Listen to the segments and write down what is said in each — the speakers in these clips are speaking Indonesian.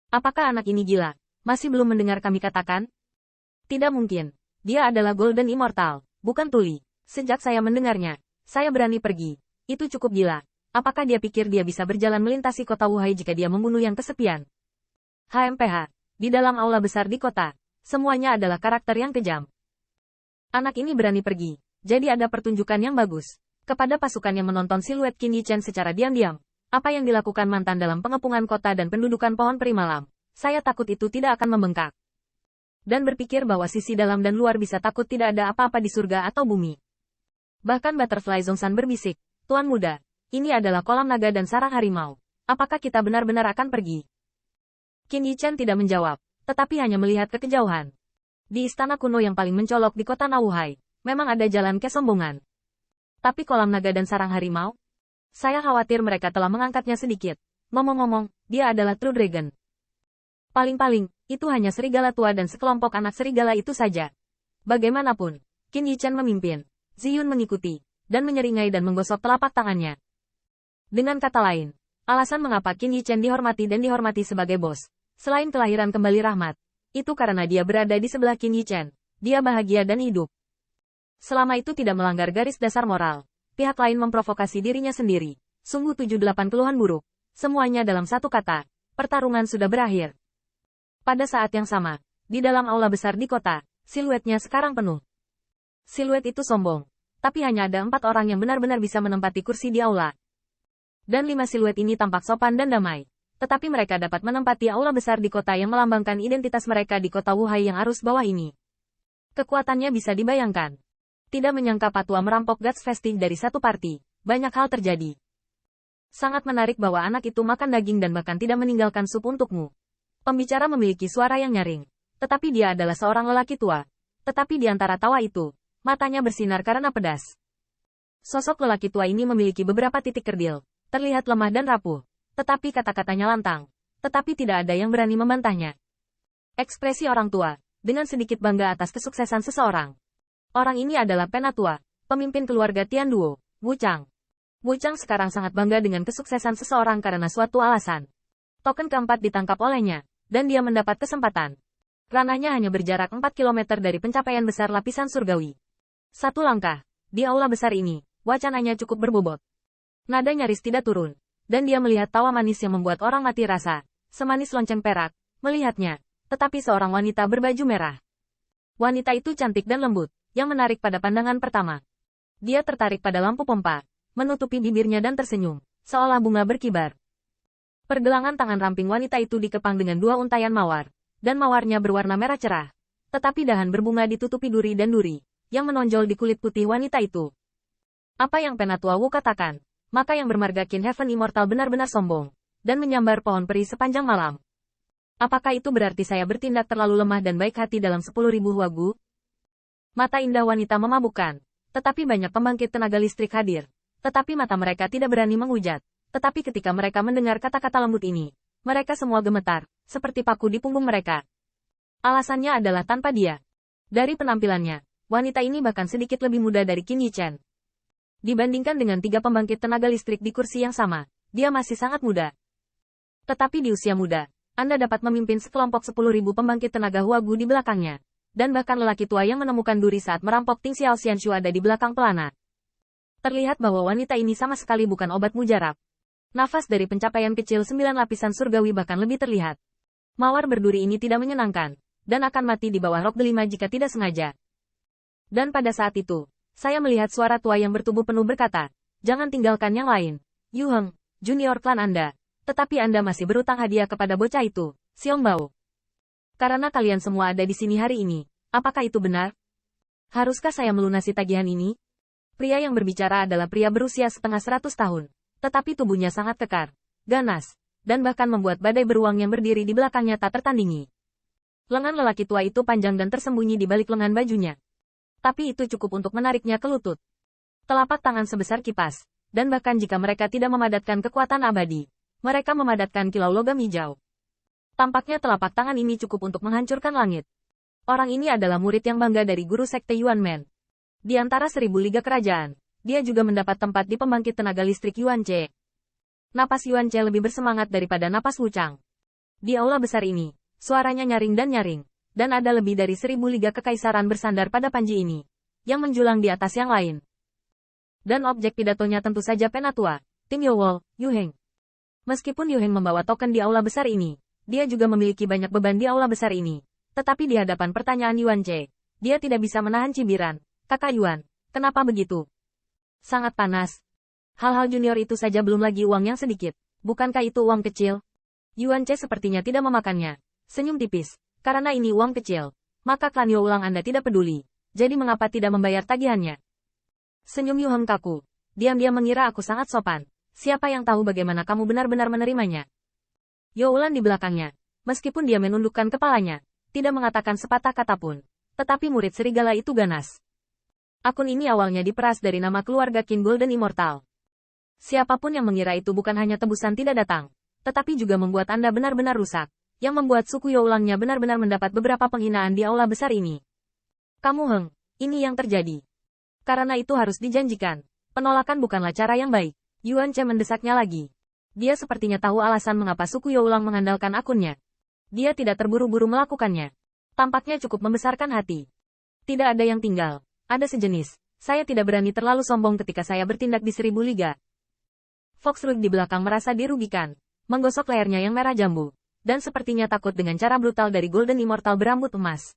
Apakah anak ini gila? Masih belum mendengar kami katakan? Tidak mungkin. Dia adalah Golden Immortal, bukan tuli. Sejak saya mendengarnya, saya berani pergi. Itu cukup gila. Apakah dia pikir dia bisa berjalan melintasi kota Wuhai jika dia membunuh yang kesepian? HMPH. Di dalam aula besar di kota, semuanya adalah karakter yang kejam. Anak ini berani pergi. Jadi ada pertunjukan yang bagus. Kepada pasukan yang menonton siluet Qin Yichen secara diam-diam, apa yang dilakukan mantan dalam pengepungan kota dan pendudukan pohon peri malam, saya takut itu tidak akan membengkak. Dan berpikir bahwa sisi dalam dan luar bisa takut tidak ada apa-apa di surga atau bumi. Bahkan Butterfly Zhongshan berbisik, Tuan Muda, ini adalah kolam naga dan sarang harimau. Apakah kita benar-benar akan pergi? Qin Yichen tidak menjawab, tetapi hanya melihat ke kejauhan. Di istana kuno yang paling mencolok di kota Nauhai, memang ada jalan kesombongan. Tapi kolam naga dan sarang harimau? Saya khawatir mereka telah mengangkatnya sedikit. Ngomong-ngomong, dia adalah True Dragon. Paling-paling, itu hanya serigala tua dan sekelompok anak serigala itu saja. Bagaimanapun, Qin Yichen memimpin, Ziyun mengikuti, dan menyeringai dan menggosok telapak tangannya. Dengan kata lain, alasan mengapa Qin Yichen dihormati dan dihormati sebagai bos, selain kelahiran kembali rahmat, itu karena dia berada di sebelah Qin Yichen. Dia bahagia dan hidup. Selama itu tidak melanggar garis dasar moral, pihak lain memprovokasi dirinya sendiri. Sungguh 7-8 keluhan buruk. Semuanya dalam satu kata, pertarungan sudah berakhir. Pada saat yang sama, di dalam aula besar di kota, siluetnya sekarang penuh. Siluet itu sombong, tapi hanya ada 4 orang yang benar-benar bisa menempati kursi di aula. Dan 5 siluet ini tampak sopan dan damai. Tetapi mereka dapat menempati aula besar di kota yang melambangkan identitas mereka di kota Wuhai yang arus bawah ini. Kekuatannya bisa dibayangkan. Tidak menyangka Patua merampok Guts Vestige dari satu party, banyak hal terjadi. Sangat menarik bahwa anak itu makan daging dan bahkan tidak meninggalkan sup untukmu. Pembicara memiliki suara yang nyaring, tetapi dia adalah seorang lelaki tua. Tetapi di antara tawa itu, matanya bersinar karena pedas. Sosok lelaki tua ini memiliki beberapa titik kerdil, terlihat lemah dan rapuh, tetapi kata-katanya lantang, tetapi tidak ada yang berani membantahnya. Ekspresi orang tua, dengan sedikit bangga atas kesuksesan seseorang. Orang ini adalah penatua, pemimpin keluarga Tian Duo, Wu Chang. Wu Chang sekarang sangat bangga dengan kesuksesan seseorang karena suatu alasan. Token keempat ditangkap olehnya, dan dia mendapat kesempatan. Ranahnya hanya berjarak 4 km dari pencapaian besar lapisan surgawi. Satu langkah, di aula besar ini, wacananya cukup berbobot. Nada nyaris tidak turun, dan dia melihat tawa manis yang membuat orang mati rasa, semanis lonceng perak, melihatnya, tetapi seorang wanita berbaju merah. Wanita itu cantik dan lembut, yang menarik pada pandangan pertama. Dia tertarik pada lampu pompa, menutupi bibirnya dan tersenyum, seolah bunga berkibar. Pergelangan tangan ramping wanita itu dikepang dengan 2 untaian mawar, dan mawarnya berwarna merah cerah. Tetapi dahan berbunga ditutupi duri dan duri, yang menonjol di kulit putih wanita itu. Apa yang Penatua Wu katakan, maka yang bermarga Qin Heaven Immortal benar-benar sombong, dan menyambar pohon peri sepanjang malam. Apakah itu berarti saya bertindak terlalu lemah dan baik hati dalam 10.000 wagu? Mata indah wanita memabukkan, tetapi banyak pembangkit tenaga listrik hadir. Tetapi mata mereka tidak berani menghujat. Tetapi ketika mereka mendengar kata-kata lembut ini, mereka semua gemetar, seperti paku di punggung mereka. Alasannya adalah tanpa dia. Dari penampilannya, wanita ini bahkan sedikit lebih muda dari Qin Yichen. Dibandingkan dengan 3 pembangkit tenaga listrik di kursi yang sama, dia masih sangat muda. Tetapi di usia muda, Anda dapat memimpin sekelompok 10.000 pembangkit tenaga Huagu di belakangnya. Dan bahkan lelaki tua yang menemukan duri saat merampok Ting Xiao Xianshu ada di belakang pelana. Terlihat bahwa wanita ini sama sekali bukan obat mujarab. Nafas dari pencapaian kecil 9 lapisan surgawi bahkan lebih terlihat. Mawar berduri ini tidak menyenangkan, dan akan mati di bawah rok delima jika tidak sengaja. Dan pada saat itu, saya melihat suara tua yang bertubuh penuh berkata, jangan tinggalkan yang lain. Yu Heng, junior klan Anda. Tetapi Anda masih berutang hadiah kepada bocah itu, Xiong Bao. Karena kalian semua ada di sini hari ini, apakah itu benar? Haruskah saya melunasi tagihan ini? Pria yang berbicara adalah pria berusia setengah 100 tahun, tetapi tubuhnya sangat kekar, ganas, dan bahkan membuat badai beruang yang berdiri di belakangnya tak tertandingi. Lengan lelaki tua itu panjang dan tersembunyi di balik lengan bajunya. Tapi itu cukup untuk menariknya ke lutut. Telapak tangan sebesar kipas, dan bahkan jika mereka tidak memadatkan kekuatan abadi, mereka memadatkan kilau logam hijau. Tampaknya telapak tangan ini cukup untuk menghancurkan langit. Orang ini adalah murid yang bangga dari guru sekte Yuan Men. Di antara 1000 liga kerajaan, dia juga mendapat tempat di pembangkit tenaga listrik Yuan Che. Napas Yuan Che lebih bersemangat daripada napas Wu Chang. Di aula besar ini, suaranya nyaring dan nyaring, dan ada lebih dari 1000 liga kekaisaran bersandar pada panji ini, yang menjulang di atas yang lain. Dan objek pidatonya tentu saja Penatua, Tim Yowol, Yu Heng. Meskipun Yu Heng membawa token di aula besar ini, dia juga memiliki banyak beban di aula besar ini. Tetapi di hadapan pertanyaan Yuan Che, dia tidak bisa menahan cibiran. Kakak Yuan, kenapa begitu? Sangat panas. Hal-hal junior itu saja belum lagi uang yang sedikit. Bukankah itu uang kecil? Yuan Che sepertinya tidak memakannya. Senyum tipis. Karena ini uang kecil, maka klan Yo ulang Anda tidak peduli. Jadi mengapa tidak membayar tagihannya? Senyum Yu Heng kaku. Diam-diam mengira aku sangat sopan. Siapa yang tahu bagaimana kamu benar-benar menerimanya? Yo Ulan di belakangnya. Meskipun dia menundukkan kepalanya, tidak mengatakan sepatah kata pun. Tetapi murid serigala itu ganas. Akun ini awalnya diperas dari nama keluarga King Golden Immortal. Siapapun yang mengira itu bukan hanya tebusan tidak datang, tetapi juga membuat Anda benar-benar rusak. Yang membuat suku Yo Ulangnya benar-benar mendapat beberapa penghinaan di aula besar ini. Kamu Heng, ini yang terjadi. Karena itu harus dijanjikan. Penolakan bukanlah cara yang baik. Yuan Che mendesaknya lagi. Dia sepertinya tahu alasan mengapa suku Yo Ulang mengandalkan akunnya. Dia tidak terburu-buru melakukannya. Tampaknya cukup membesarkan hati. Tidak ada yang tinggal. Ada sejenis. Saya tidak berani terlalu sombong ketika saya bertindak di 1000 liga. Foxrug di belakang merasa dirugikan. Menggosok lehernya yang merah jambu. Dan sepertinya takut dengan cara brutal dari Golden Immortal berambut emas.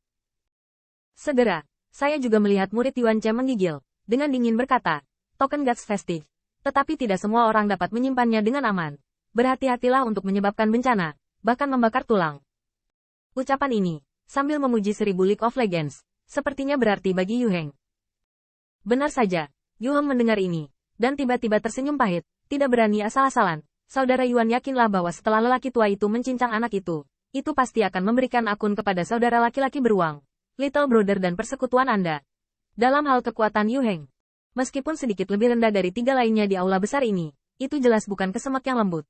Segera, saya juga melihat murid Yuan Che menggigil. Dengan dingin berkata, token Gods Festive. Tetapi tidak semua orang dapat menyimpannya dengan aman. Berhati-hatilah untuk menyebabkan bencana, bahkan membakar tulang. Ucapan ini, sambil memuji 1000 League of Legends, sepertinya berarti bagi Yu Heng. Benar saja, Yu Heng mendengar ini, dan tiba-tiba tersenyum pahit, tidak berani asal-asalan. Saudara Yuan yakinlah bahwa setelah lelaki tua itu mencincang anak itu pasti akan memberikan akun kepada saudara laki-laki beruang, Little Brother dan persekutuan Anda. Dalam hal kekuatan Yu Heng, meskipun sedikit lebih rendah dari 3 lainnya di aula besar ini, itu jelas bukan kesemek yang lembut.